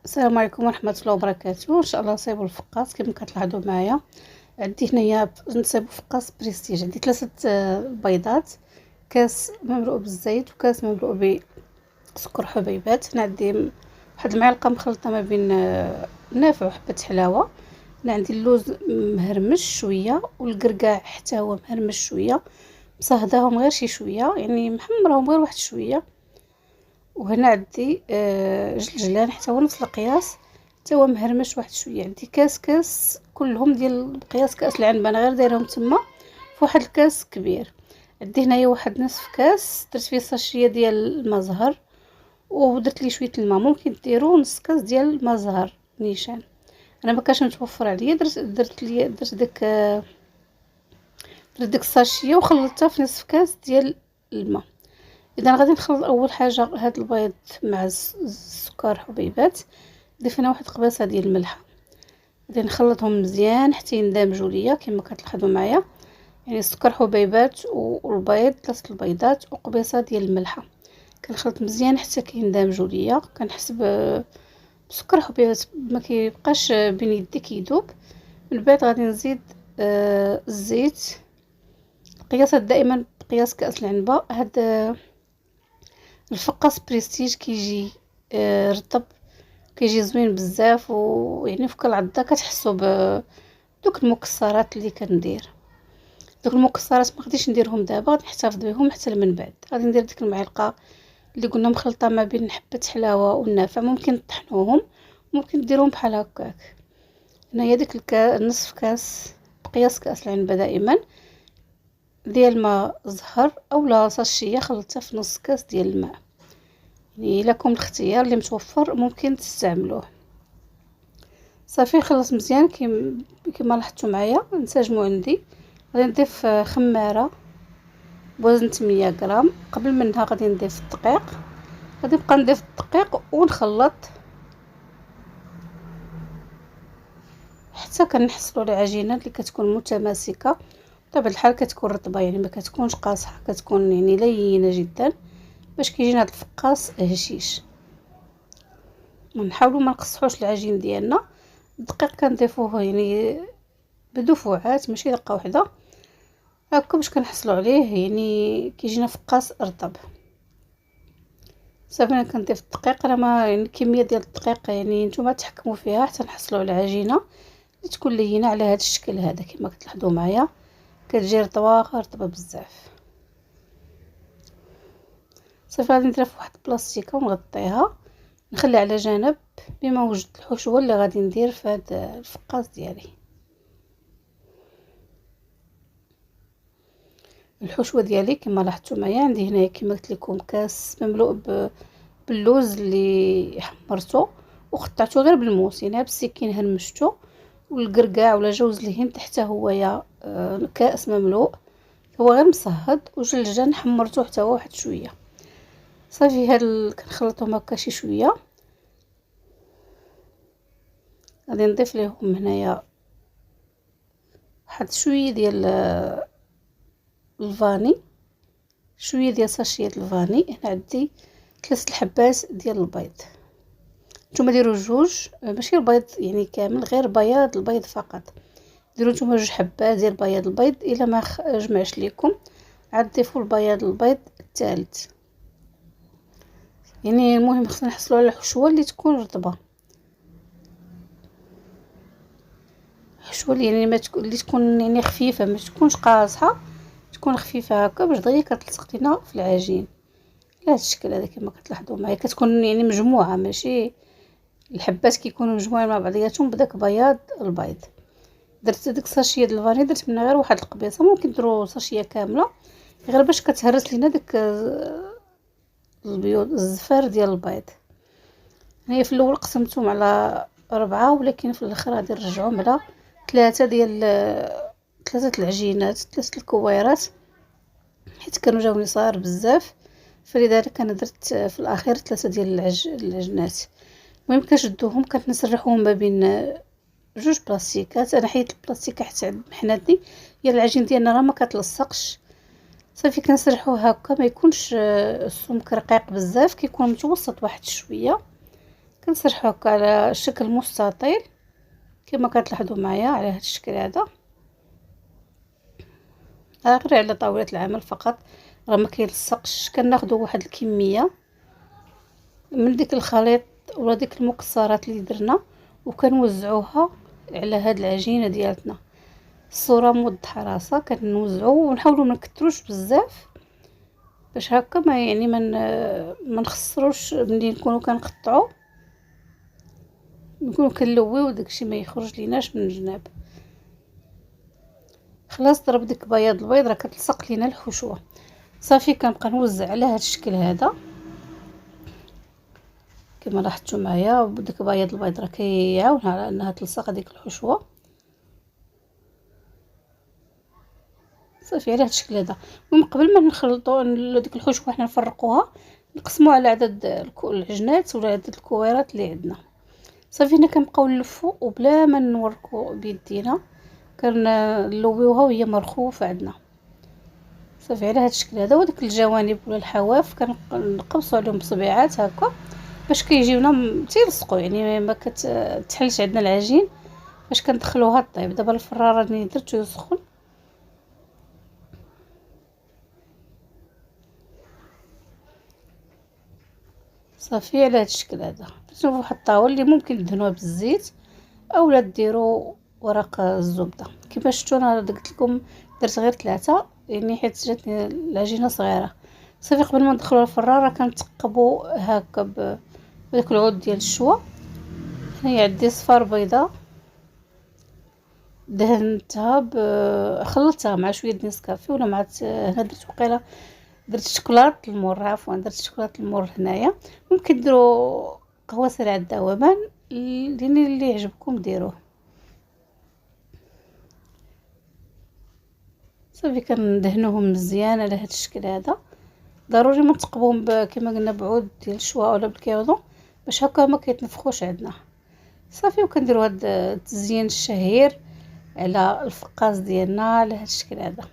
السلام عليكم ورحمة الله وبركاته. ان شاء الله نصايبوا الفقاس كما كتلاحظوا معايا. عندي هنايا نصايبوا فقاس بريستيج. عندي ثلاثه بيضات، كاس مملوء بالزيت وكاس مملوء بسكر حبيبات. هنا عندي واحد المعلقه مخلطه ما بين نافع وحبه حلاوه. هنا عندي اللوز مهرمش شويه والقرقاع حتى هو مهرمش شويه، مصهداهم غير شي شويه، يعني محمرهم غير واحد شويه. وهنا عندي جلجلان حتى هو نفس القياس، حتى هو مهرمش واحد شويه. عندي كاس كلهم ديال قياس كاس العنبه، انا غير دايرهم تما في واحد الكاس كبير. عندي هنايا واحد نصف كاس درت فيه ساشيه ديال الماء زهر، ودرت ليه شويه الماء. ممكن ديروا نص كاس ديال الماء زهر نيشان، انا ما كانش متوفر عليا. درت ديك الساشيه وخلطتها في نصف كاس ديال الماء. اذا غادي نخلط اول حاجه هاد البيض مع السكر حبيبات. نضيف هنا واحد قباصه ديال الملح، غادي نخلطهم مزيان حتى يندمجوا ليا كما كتلاحظوا معايا. يعني السكر حبيبات والبيض، 3 البيضات وقبيصه ديال الملح، كنخلط مزيان حتى كيندمجوا ليا. كنحس بسكر حبيبات ما كيبقاش بين يدي كيذوب. من بعد غادي نزيد الزيت. القياسات دائما بقياس كاس العنبه. هاد الفقاس بريستيج كيجي رطب، كيجي زوين بزاف، ويعني في كل عضه كتحسوا بدوك المكسرات اللي كندير. دوك المكسرات ما غاديش نديرهم دابا، غادي نحتفظ بهم حتى من بعد. غادي ندير ديك المعلقه اللي قلنا مخلطه ما بين حبه حلاوه والنافع، ممكن تطحنوهم، ممكن ديروهم بحال هكاك. هنايا ديك نصف كاس بقياس كاس العنبه دائما ديال الماء زهر اولا ساشيه خلطتها في نص كاس ديال الماء. يعني لكم الاختيار اللي متوفر ممكن تستعملوه. صافي خلص مزيان كما لاحظتوا معايا. نسجموا عندي غادي نضيف خماره بوزن 800 غرام. قبل منها غادي نضيف الدقيق، غادي نبقى نضيف الدقيق ونخلط حتى كنحصلوا على عجينه اللي كتكون متماسكه. بطبيعه الحال كتكون رطبه، يعني ما كتكونش قاصحه، كتكون يعني لينه جدا باش كيجينا هذا الفقاس هشيش. نحاولوا ما نقصحوش العجين ديالنا. الدقيق كنضيفوه يعني بدفعات ماشي دقه واحده هكا باش كنحصلوا عليه، يعني كيجينا فقاس رطب. صافي انا كنضيف الدقيق. انا ما يعني الكميه ديال الدقيق يعني نتوما تحكموا فيها حتى نحصلوا على العجينه اللي تكون لينه على هذا الشكل هذا كما كتلاحظوا معايا. كتجي رطبه بزاف. صافي غادي نديرها في واحد البلاستيكه ونغطيها، نخلي على جنب بما وجد الحشوه اللي غادي ندير في هذا الفقاس ديالي. الحشوه ديالي كما لاحظتوا معايا عندي هنايا كما قلت لكم كاس مملوء باللوز اللي حمرته وقطعته غير بالموس، يعني بالسكين هرمشته. والقرقاع ولا جوز الهند حتى هو يا كاس مملوء هو غير مصهد، وجلجان حمرته حتى هو واحد شويه. صافي كنخلطهم هكا شي شويه. غادي نضيف لهم هنايا واحد شويه ديال الفاني، شويه ديال ساشيه الفاني. هنا عندي 3 الحبات ديال البيض. نتوما ديروا جوج، ماشي البيض يعني كامل، غير بياض البيض فقط. ديروا نتوما 2 حبات ديال بياض البيض. الا ما جمعش ليكم عاد ضيفوا البياض البيض الثالث. يعني المهم خصنا نحصلوا على الحشوه اللي تكون رطبه، حشوه يعني ما تكون اللي تكون يعني خفيفه، ما تكونش قاصحه، تكون خفيفه هكا باش دغيا كتلصق لينا في العجين. على هذا الشكل هذا كما كتلاحظوا معايا كتكون يعني مجموعه، ماشي الحبات كيكونوا مجموعين مع بعضياتهم بداك بياض البيض. درت ديك الساشيه ديال الفاني، درت منها غير واحد القبيصه، ممكن ديروا ساشيه كامله غير باش كتهرس لينا داك البيض الزفار ديال البيض. هي في الاول قسمتهم على 4، ولكن في الاخر غادي نرجعهم على 3 ديال 3 العجينات، 3 الكويرات، حيت كانوا جاوني صغار بزاف، فلذلك انا درت في الاخير 3 ديال العجنات. المهم كنشدوهم كنسرحوهم ما بين 2 بلاستيكات. انا حيت البلاستيكه حتى محناتني هي العجين ديالنا راه ما كتلصقش. صافي كنسرحوه هكا ما يكونش السمك رقيق بزاف، كيكون متوسط واحد شويه. كنسرحو هكا على شكل مستطيل كما كتلاحظوا معايا على هذا الشكل هذا، غير على طاولة العمل فقط، راه ما كيلصقش. كناخذوا واحد الكميه من ديك الخليط ولا ديك المكسرات اللي درنا وكنوزعوها على هاد العجينه ديالتنا. الصوره موضحه راسها، كنوزعوا ونحاولوا ما نكثروش بزاف باش هكا ما يعني ما نخسروش ملي نكونوا كنقطعوا، نكونوا كنلويو داكشي ما يخرج ليناش من الجناب. خلاص ضرب ديك بياض البيض راه كتلصق لينا الحشوه. صافي كنبقى نوزع على هذا الشكل هذا كما لاحظتوا معايا. ديك بياض البيض راه كيعاونها على انها تلصق ديك الحشوه. صافي على هذا الشكل هذا. المهم قبل ما نخلطوا ديك الحشوه حنا نفرقوها، نقسموها على عدد العجنات ولا عدد الكويرات اللي عندنا. صافي هنا كنبقاو نلفوا وبلا ما نوركو بيدينا، كنلويوها وهي مرخوفه عندنا. صافي على هذا الشكل هذا. وديك الجوانب ولا الحواف كنقصوا عليهم بصبيعات هكا باش كيجيونا تيلصقوا، يعني ما كتحلش عندنا العجين باش كندخلوها طيب. دابا الفران راني درتو يسخن، صافي على هذا الشكل هذا. درت واحد الطاوله اللي ممكن تدهنوها بالزيت اولا ديروا ورق الزبده. كما شفتوا انا قلت لكم درت غير 3 يعني حيت جاتني العجينه صغيره. صافي قبل ما ندخلوها الفران راه كنتقبوا هكا بداك العود ديال الشوا. هنايا عندي صفار بيضه دهنتها خلطتها مع شويه نسكافيه ولا مع هنا درت وقيله درت شوكولاط المر، عفوا درت شوكولاط المر. هنايا ممكن ديروا قهوه سريعه الذوبان اللي يعجبكم ديروه. صافي كندهنوهم مزيان على هذا الشكل هذا. ضروري ما تقبوهم كما قلنا بعود ديال الشوا ولا بالكيودون باش هكا ما كيتنفخوش عندنا. صافي وكنديروا هذا التزيين الشهير على الفقاس ديالنا على هذا الشكل هذا.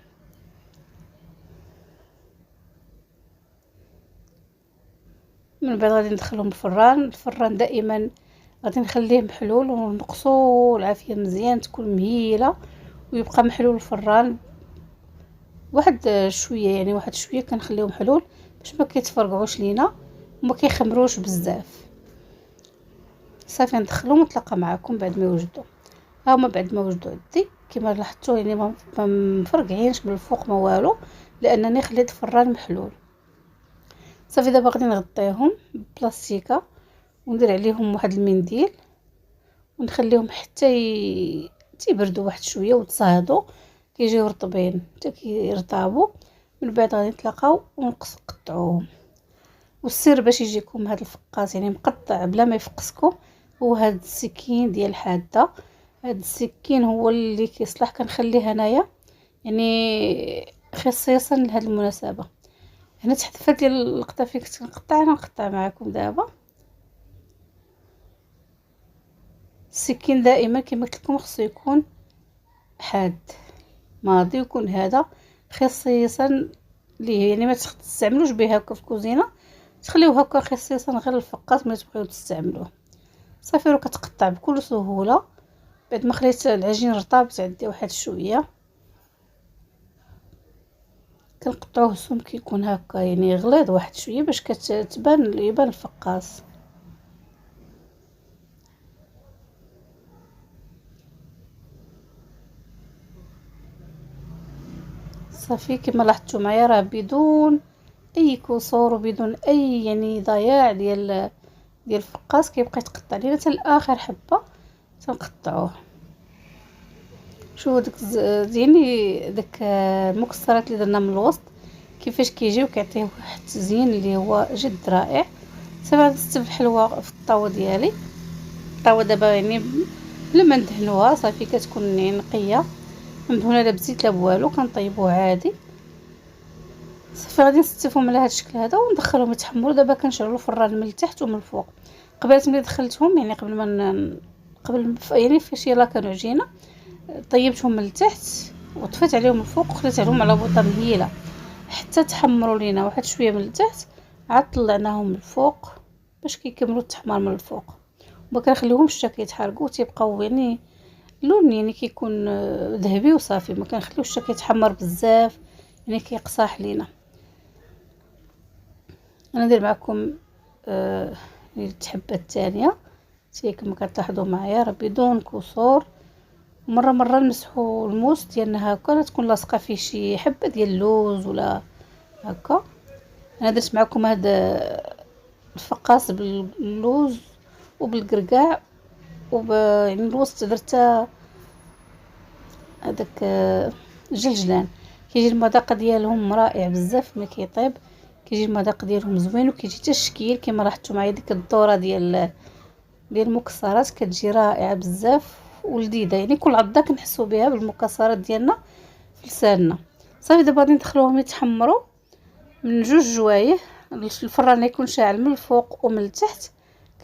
من بعد غادي ندخلهم الفران دائما غادي نخليه محلول ونقصوا العافيه مزيان تكون مهيله ويبقى محلول الفران واحد شويه، يعني واحد شويه كنخليهم محلول باش ما كيتفرقعوش لينا وما كيخمروش بزاف. صافي ندخلهم ونتلاقى معكم بعد ما يوجدوا. ها هما بعد ما وجدوا عندي كما لاحظتوا يعني ما مفرقعينش من الفوق ما والو لانني خليت الفران محلول. صافي دابا غادي نغطيهم ببلاستيكه وندير عليهم واحد المنديل ونخليهم حتى تيبردوا واحد شويه وتصاهدوا كيجيو رطبين حتى كيرطابوا. من بعد غادي نتلاقاو ونقطعوهم. والسر باش يجيكم هذا الفقاس يعني مقطع بلا ما يفقسكم هو هذا السكين ديال الحاده. هذا السكين هو اللي كيصلح، كنخليه هنايا يعني خصيصا لهذه المناسبه. هنا تحت ديال القطع فين كنت كنقطع انا نقطع معكم دابا. السكين دائما كما قلت لكم خصو يكون حاد ماضي، يكون هذا خصيصا ليه يعني ما تستعملوش به هكا في الكوزينه، تخليوه هكا خصيصا غير الفقاس ملي تبغيو تستعملوه. صافي راه كتقطع بكل سهوله. بعد ما خليت العجين رطابت عندي واحد شويه كنقطعوه السمك يكون هكا يعني غليظ واحد شويه باش يبان الفقاس. صافي كما لاحظتوا معايا راه بدون اي كسور وبدون اي يعني ضياع ديال الفقاس كيبقى يتقطع لينا حتى لاخر حبه تنقطعوه. شوفوا يعني داك المكسرات اللي درنا من الوسط كيفاش كيجيو كيعطيو واحد التزيين اللي هو جد رائع. صافي غادي نستف الحلوه في الطاوه ديالي. الطاوه دابا يعني بلا ما ندهنوها صافي كتكون يعني نقيه مدهونه لا بزيت لا بوالو، كنطيبوها عادي. صافي غادي نستفهم على هذا الشكل هذا وندخلهم يتحمروا. دابا كنشعلوا الفران من التحت ومن الفوق. قبل ملي دخلتهم يعني قبل ما قبل يعني فاش يلا كانوا عجينه طيبتهم من التحت وطفيت عليهم الفوق وخليت عليهم على بوطه مهيله حتى تحمروا لينا واحد شويه من التحت، عاد طلعناهم من الفوق باش كيكملوا التحمار من الفوق. ما كنخليهمش حتى كيتحرقوا، تيبقاو يعني اللون يعني كيكون ذهبي وصافي. ما كنخليوش حتى كيتحمر بزاف يعني كيقصاح لينا. انا ندير معكم الحبه الثانيه كما كتلاحظوا معايا، راه بدون كسور. مره نمسحوا الموس ديالنا هكا، لا تكون لاصقه فيه شي حبه ديال اللوز ولا هكا. انا درت معكم هذا الفقاص باللوز وبالقرقاع يعني الوسط درت هذاك الجلجلان. كيجي المذاق ديالهم رائع بزاف ملي كيطيب، كيجي المذاق ديالهم زوين، وكيجي حتى الشكل كما لاحظتوا معايا. ديك الدوره ديال المكسرات كتجي رائعه بزاف ولذيذه، يعني كل عضه كنحسوا بها بالمكسرات ديالنا في لساننا. صافي دابا غادي ندخلوهم يتحمروا من 2 جوايه. الفران يكون شاعل من الفوق ومن التحت،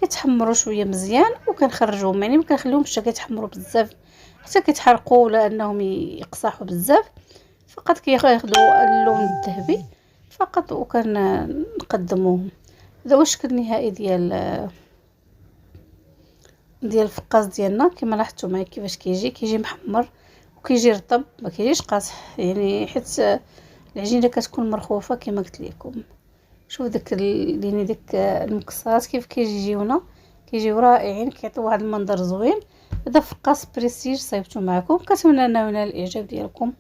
كيتحمروا شويه مزيان وكنخرجوهم. يعني ما كنخليهمش حتى كيتحمروا بزاف حتى كيتحرقوا ولا انهم يقصحوا بزاف، فقط كياخذوا اللون الذهبي فقط وكنقدموهم. هذا هو الشكل النهائي ديال الفقاص ديالنا. كما لاحظتوا معايا كيفاش كيجي محمر وكيجي رطب، ما كيجيش قاصح يعني، حيت العجينه كتكون مرخوفه كما قلت لكم. شوف داك يعني داك المكسرات كيف كيجيونا، كيجيو رائعين، كيعطيو واحد المنظر زوين. هذا فقاص بريستيج صايبته معكم، كنتمنى انه ينال الاعجاب ديالكم.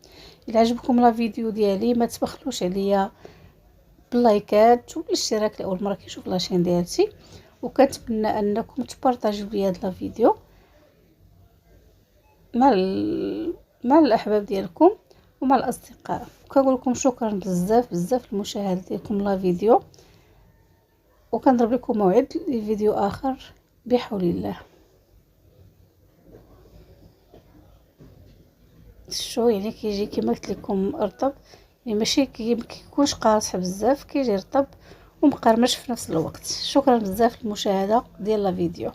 الا عجبكم لا فيديو ديالي ما تبخلوش عليا باللايكات والاشتراك لاول مره كيشوف لاشين ديالتي، وكنتمنى انكم تبارطاجيو لي هذا الفيديو مع الاحباب ديالكم ومع الاصدقاء. وكنقول لكم شكرا بزاف لمشاهده ديالكم لا فيديو، وكنضرب لكم موعد لفيديو اخر بحول الله. شو يعني كيجي كما قلت لكم رطب، يعني ماشي كيكونش قاصح بزاف، كيجي رطب ومقرمش في نفس الوقت. شكرا بزاف للمشاهده ديال لا فيديو.